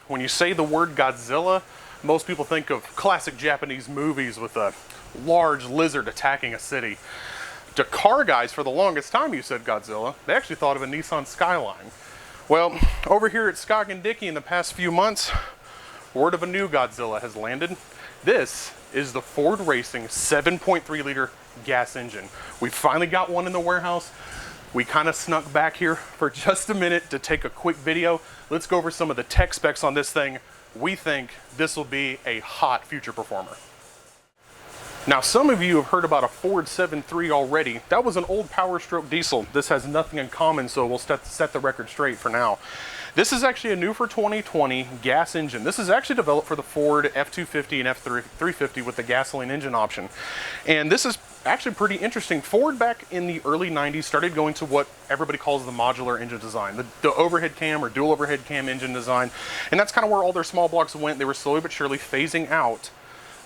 When you say the word Godzilla, most people think of classic Japanese movies with a large lizard attacking a city. The car guys, for the longest time, you said Godzilla. They actually thought of a Nissan Skyline. Well, over here at Scoggin-Dickey in the past few months, word of a new Godzilla has landed. This is the Ford Racing 7.3 liter gas engine. We finally got one in the warehouse. We kind of snuck back here for just a minute to take a quick video. Let's go over some of the tech specs on this thing. We think this will be a hot future performer. Now, some of you have heard about a Ford 7.3 already. That was an old Power Stroke diesel. This has nothing in common, so we'll set the record straight for now. This is actually a new for 2020 gas engine. This is actually developed for the Ford F-250 and F-350 with the gasoline engine option. And this is actually pretty interesting. Ford back in the early 90s started going to what everybody calls the modular engine design, the overhead cam or dual overhead cam engine design. And that's kind of where all their small blocks went. They were slowly but surely phasing out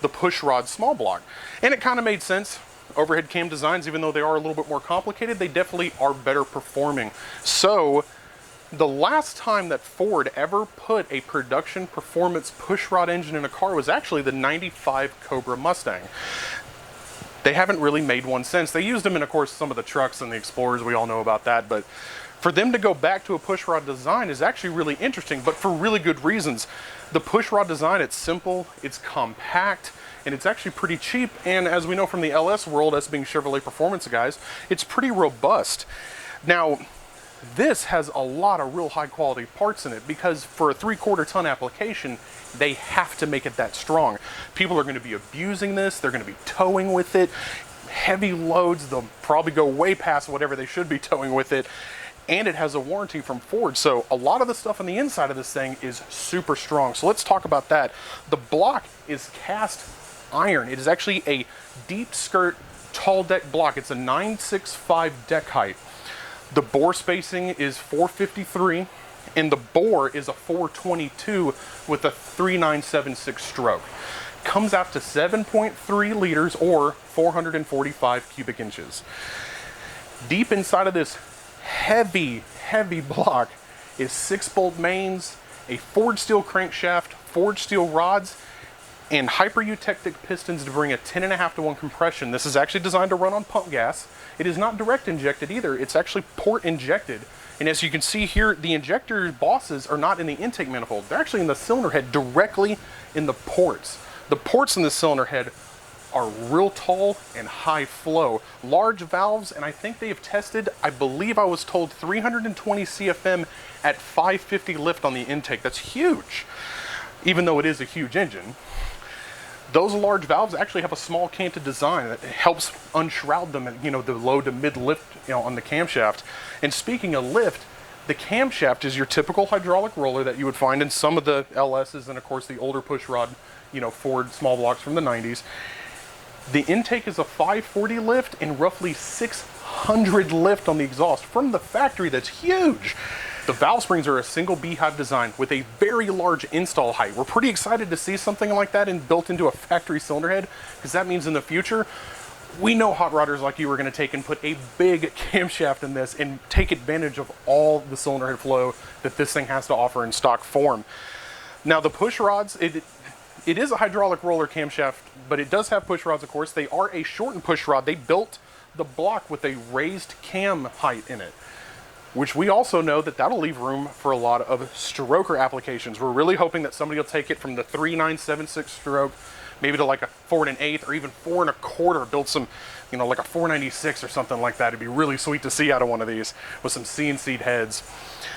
the push rod small block. And it kind of made sense. Overhead cam designs, even though they are a little bit more complicated, they definitely are better performing. So the last time that Ford ever put a production performance push rod engine in a car was actually the 95 Cobra Mustang. They haven't really made one since. They used them in, of course, some of the trucks and the Explorers. We all know about that. But for them to go back to a push rod design is actually really interesting, but for really good reasons. The push rod design, it's simple, it's compact, and it's actually pretty cheap. And as we know from the LS world, us being Chevrolet performance guys, it's pretty robust. Now, this has a lot of real high quality parts in it because for a 3/4 ton application, they have to make it that strong. People are going to be abusing this, they're going to be towing with it. Heavy loads, they'll probably go way past whatever they should be towing with it. And it has a warranty from Ford. So a lot of the stuff on the inside of this thing is super strong. So let's talk about that. The block is cast iron. It is actually a deep skirt, tall deck block. It's a 965 deck height. The bore spacing is 453, and the bore is a 422 with a 3976 stroke. Comes out to 7.3 liters or 445 cubic inches. Deep inside of this heavy block is 6-bolt mains, a forged steel crankshaft, forged steel rods, and hyper-eutectic pistons to bring a 10.5 to 1 compression. This is actually designed to run on pump gas. It is not direct injected either. It's actually port injected. And as you can see here, the injector bosses are not in the intake manifold. They're actually in the cylinder head, directly in the ports. The ports in the cylinder head are real tall and high flow. Large valves, and I think they have tested, I believe I was told 320 CFM at 550 lift on the intake. That's huge, even though it is a huge engine. Those large valves actually have a small canted design that helps unshroud them at, the low to mid lift, on the camshaft. And speaking of lift, the camshaft is your typical hydraulic roller that you would find in some of the LSs and of course the older push rod, Ford small blocks from the 90s. The intake is a 540 lift and roughly 600 lift on the exhaust from the factory. That's huge. The valve springs are a single beehive design with a very large install height. We're pretty excited to see something like that built into a factory cylinder head, because that means in the future, we know hot rodders like you are going to take and put a big camshaft in this and take advantage of all the cylinder head flow that this thing has to offer in stock form. Now the push rods, it is a hydraulic roller camshaft, but it does have push rods, of course. They are a shortened push rod. They built the block with a raised cam height in it, which we also know that'll leave room for a lot of stroker applications. We're really hoping that somebody will take it from the 3976 stroke, maybe to like a 4 1/8 or even 4 1/4, build some, like a 496 or something like that. It'd be really sweet to see out of one of these with some CNC'd heads.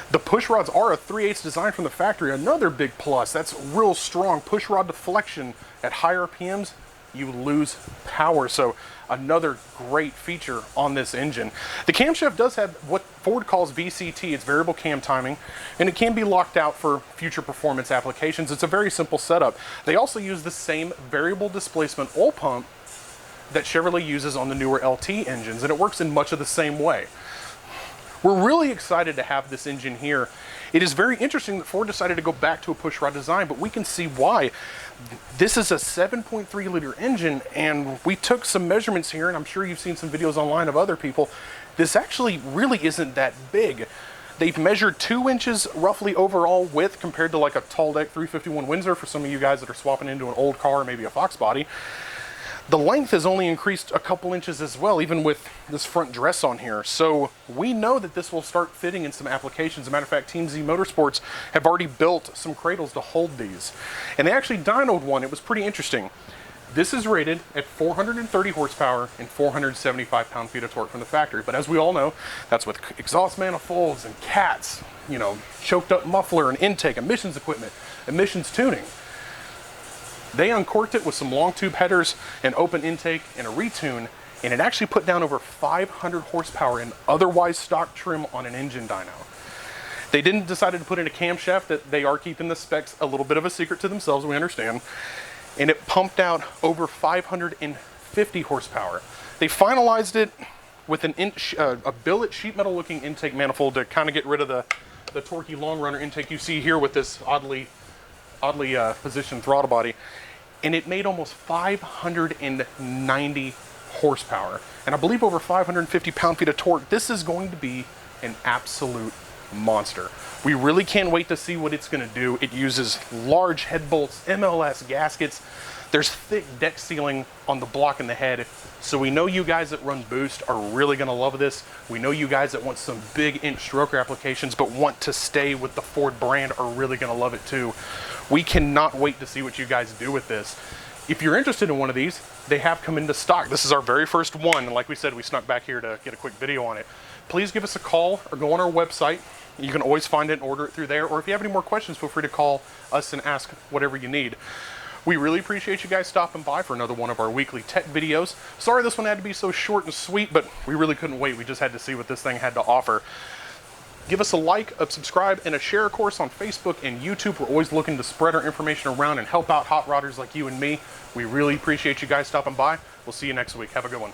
The push rods are a 3/8 design from the factory. Another big plus. That's real strong push rod deflection. At higher RPMs, you lose power. So another great feature on this engine. The camshaft does have what Ford calls VCT. It's variable cam timing, and it can be locked out for future performance applications. It's a very simple setup. They also use the same variable displacement oil pump that Chevrolet uses on the newer LT engines, and it works in much of the same way. We're really excited to have this engine here. It is very interesting that Ford decided to go back to a push rod design, but we can see why. This is a 7.3 liter engine, and we took some measurements here, and I'm sure you've seen some videos online of other people. This actually really isn't that big. They've measured 2 inches roughly overall width compared to like a tall deck 351 Windsor for some of you guys that are swapping into an old car, maybe a Fox body. The length has only increased a couple inches as well, even with this front dress on here. So we know that this will start fitting in some applications. As a matter of fact, Team Z Motorsports have already built some cradles to hold these. And they actually dynoed one. It was pretty interesting. This is rated at 430 horsepower and 475 pound-feet of torque from the factory. But as we all know, that's with exhaust manifolds and cats, you know, choked up muffler and intake, emissions equipment, emissions tuning. They uncorked it with some long tube headers, an open intake, and a retune, and it actually put down over 500 horsepower in otherwise stock trim on an engine dyno. They didn't decide to put in a camshaft. That they are keeping the specs a little bit of a secret to themselves, we understand. And it pumped out over 550 horsepower. They finalized it with a billet sheet metal looking intake manifold to kind of get rid of the torquey long runner intake you see here with this oddly positioned throttle body. And it made almost 590 horsepower. And I believe over 550 pound-feet of torque. This is going to be an absolute monster. We really can't wait to see what it's going to do. It uses large head bolts, MLS gaskets. There's thick deck sealing on the block and the head. So we know you guys that run boost are really going to love this. We know you guys that want some big inch stroker applications but want to stay with the Ford brand are really going to love it too. We cannot wait to see what you guys do with this. If you're interested in one of these, they have come into stock. This is our very first one, and like we said, we snuck back here to get a quick video on it. Please give us a call or go on our website. You can always find it and order it through there, or if you have any more questions, feel free to call us and ask whatever you need. We really appreciate you guys stopping by for another one of our weekly tech videos. Sorry this one had to be so short and sweet, but we really couldn't wait. We just had to see what this thing had to offer. Give us a like, a subscribe, and a share, of course, on Facebook and YouTube. We're always looking to spread our information around and help out hot rodders like you and me. We really appreciate you guys stopping by. We'll see you next week. Have a good one.